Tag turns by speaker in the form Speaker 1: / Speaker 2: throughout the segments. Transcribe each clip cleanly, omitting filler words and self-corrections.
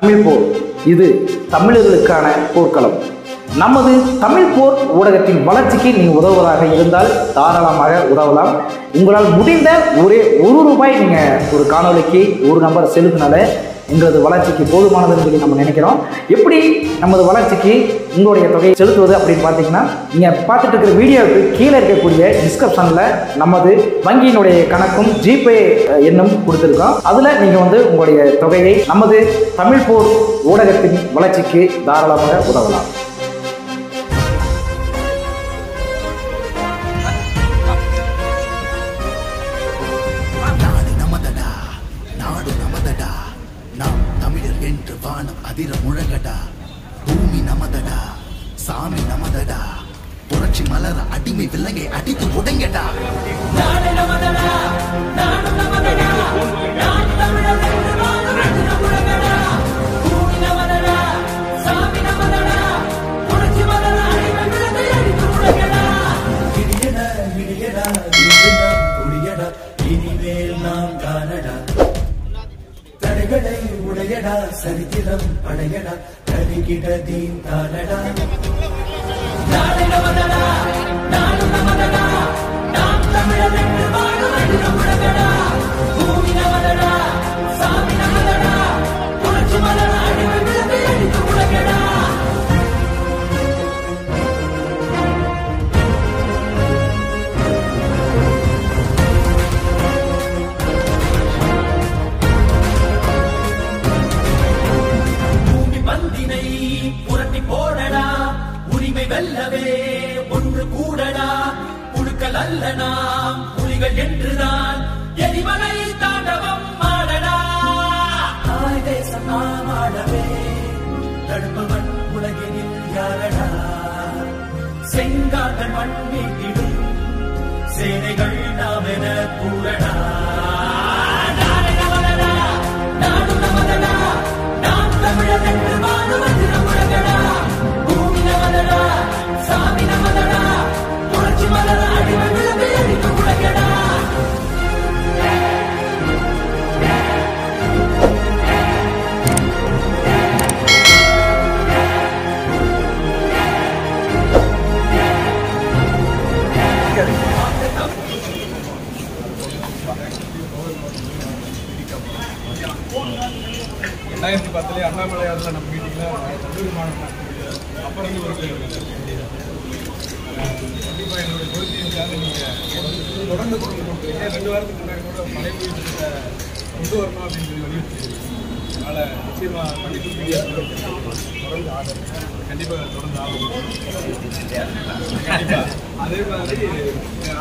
Speaker 1: தமிழ் போர் இது தமிழர்களுக்கான போர்க்களம். நமது தமிழ் போர் ஊடகத்தின் வளர்ச்சிக்கு நீங்கள் உதவுவதாக இருந்தால் தாராளமாக உதவலாம். உங்களால் முடிந்த ஒரே ₹1 நீங்கள் ஒரு காணொலிக்கு ஒரு நம்பர் செலுத்தினால எங்களது வளர்ச்சிக்கு போதுமானதுன்னு சொல்லி நம்ம நினைக்கிறோம். எப்படி நமது வளர்ச்சிக்கு உங்களுடைய தொகையை செலுத்துவது அப்படின்னு பார்த்தீங்கன்னா, நீங்கள் பார்த்துட்டு இருக்கிற வீடியோவுக்கு கீழே இருக்கக்கூடிய டிஸ்கிரிப்ஷனில் நமது வங்கியினுடைய கணக்கும் ஜிபே எண்ணும் கொடுத்துருக்கோம். அதில் நீங்கள் உங்களுடைய தொகையை நமது தமிழ் போர் ஊடகத்தின் வளர்ச்சிக்கு தாராளமாக உதவலாம்.
Speaker 2: அதிர முழங்கடா, பூமி நமதடா, சாமி நமதடா, புரட்சி மலர அடிமை விலங்கை அடித்து உடைங்கடா. நாடு நமதடா, நாடு நமதடா, நாம் தமிழர் என்று வாழும் அதிர முழங்கடா, பூமி நமதடா, சாமி நமதடா, புரட்சி மலர அடிமை விலங்கை அடித்து உடைங்கடா. இடியடா இடியடா இடியடா குடியடா, இனிமேல் நாம் காணடா. தடைகளை உடையடா, சரித்திரம் படையடா, கருகிட தீன் தானடா. நாடு நமதடா, நாடு நமதடா, நாம் தமிழர் என்று வாழும் அதிர முழங்கடா, பூமி நமதடா, சாமி நமதடா, புரட்சி மலர அடிமை விலங்கை அடித்து உடைங்கடா. புரட்டி போடடா, உரிமை வெல்லவே ஒன்று கூடடா, புழுக்கள் அல்ல நாம் புலிகள் என்றுதான் எரிமலை தாண்டவம் ஆடடா. தாய் தேசம் நாம் ஆடவே தடுப்பவன் உலகினில் யாரடா, செங்கார்கள் மண் மீட்டிடும் சேனைகள் நாம் என கூறடா. நாடு நமதடா, நாடு நமதடா, நாம் தமிழர் என்று வாழும் அதிர முழங்கடா, பூமி நமதடா, சாமி நமதடா, புரட்சி மலர அடிமை விலங்கை அடித்து உடைங்கடா.
Speaker 3: அண்ணாமலையாரில் நம்ம மீட்டிங்கில் கல்லூரி மாணவர்கள் அப்புறம் ஒரு கண்டிப்பாக என்னுடைய கொள்கைக்காக நீங்கள் தொடர்ந்து கொடுக்குறீங்க. 2 வாரத்துக்கு முன்னாடி கூட மழை பெய்யுறத கொண்டு வரணும் அப்படின்னு சொல்லி வலியுறுத்தி, அதனால் நிச்சயமாக கண்டிப்பாக தொடர்ந்து ஆர்டர் கண்டிப்பாக தொடர்ந்து ஆகும். கண்டிப்பாக அதே மாதிரி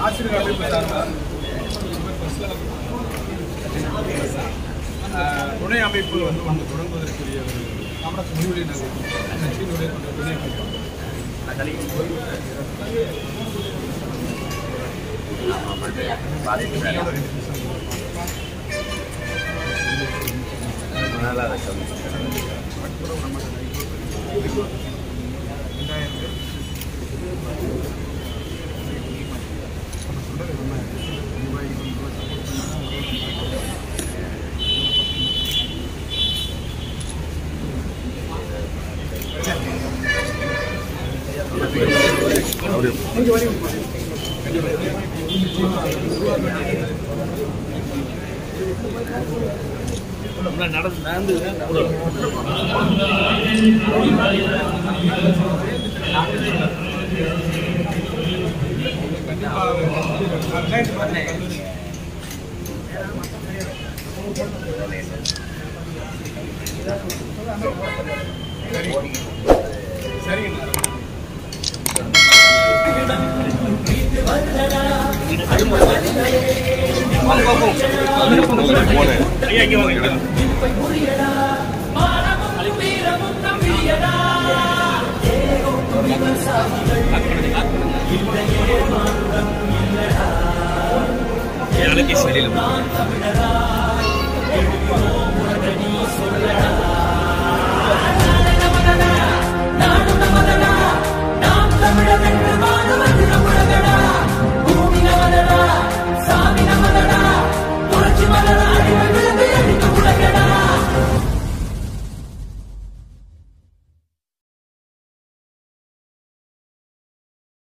Speaker 3: ஆசிரியர் அமைப்பு சார்ந்தால் துணை அமைப்பு ஒன்று தொடங்குவதற்குரிய ஒரு முடிவுகளை நாங்கள் கட்சியினுடைய துணை அமைப்பு நடந்து சரிங்க.
Speaker 2: சரியில்லை